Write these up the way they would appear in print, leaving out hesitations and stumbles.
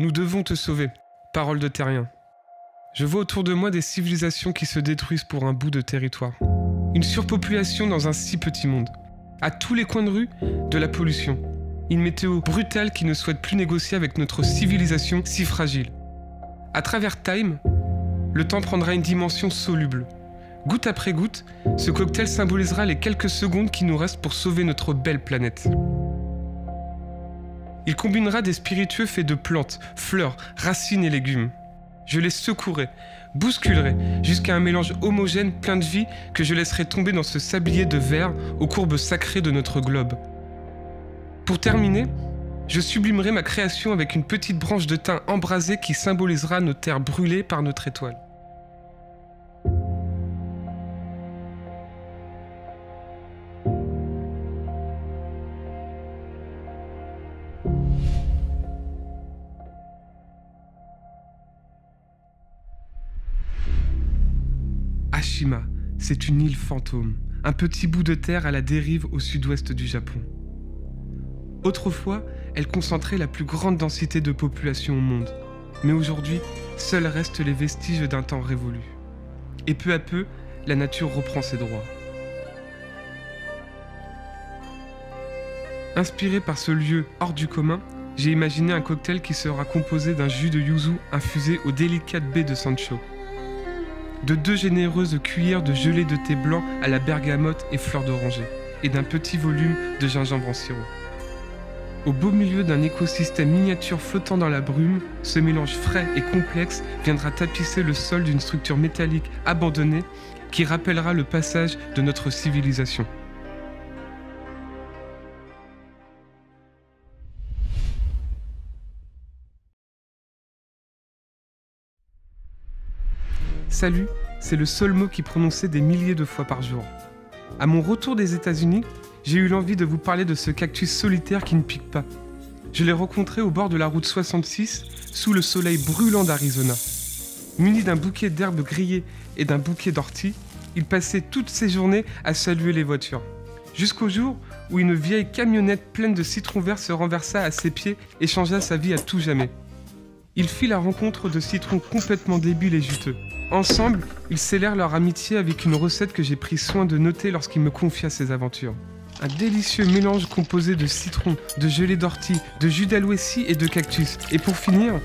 Nous devons te sauver. Parole de terrien. Je vois autour de moi des civilisations qui se détruisent pour un bout de territoire. Une surpopulation dans un si petit monde. À tous les coins de rue, de la pollution. Une météo brutale qui ne souhaite plus négocier avec notre civilisation si fragile. À travers Time, le temps prendra une dimension soluble. Goutte après goutte, ce cocktail symbolisera les quelques secondes qui nous restent pour sauver notre belle planète. Il combinera des spiritueux faits de plantes, fleurs, racines et légumes. Je les secouerai, bousculerai, jusqu'à un mélange homogène plein de vie que je laisserai tomber dans ce sablier de verre aux courbes sacrées de notre globe. Pour terminer, je sublimerai ma création avec une petite branche de thym embrasée qui symbolisera nos terres brûlées par notre étoile. Ashima, c'est une île fantôme, un petit bout de terre à la dérive au sud-ouest du Japon. Autrefois, elle concentrait la plus grande densité de population au monde, mais aujourd'hui, seuls restent les vestiges d'un temps révolu. Et peu à peu, la nature reprend ses droits. Inspiré par ce lieu hors du commun, j'ai imaginé un cocktail qui sera composé d'un jus de yuzu infusé aux délicates baies de sancho, de 2 généreuses cuillères de gelée de thé blanc à la bergamote et fleurs d'oranger, et d'un petit volume de gingembre en sirop. Au beau milieu d'un écosystème miniature flottant dans la brume, ce mélange frais et complexe viendra tapisser le sol d'une structure métallique abandonnée qui rappellera le passage de notre civilisation. Salut, c'est le seul mot qui prononçait des milliers de fois par jour. À mon retour des États-Unis, j'ai eu l'envie de vous parler de ce cactus solitaire qui ne pique pas. Je l'ai rencontré au bord de la route 66, sous le soleil brûlant d'Arizona. Muni d'un bouquet d'herbes grillées et d'un bouquet d'orties, il passait toutes ses journées à saluer les voitures. Jusqu'au jour où une vieille camionnette pleine de citrons verts se renversa à ses pieds et changea sa vie à tout jamais. Il fit la rencontre de citrons complètement débiles et juteux. Ensemble, ils scellèrent leur amitié avec une recette que j'ai pris soin de noter lorsqu'il me confia ses aventures. Un délicieux mélange composé de citron, de gelée d'ortie, de jus d'aloécie et de cactus. Et pour finir,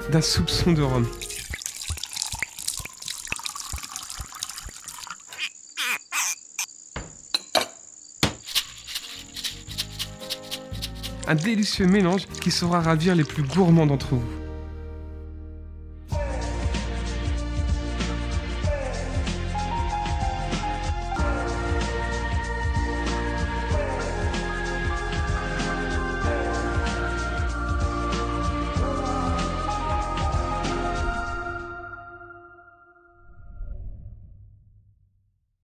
d'un soupçon de rhum. Un délicieux mélange qui saura ravir les plus gourmands d'entre vous.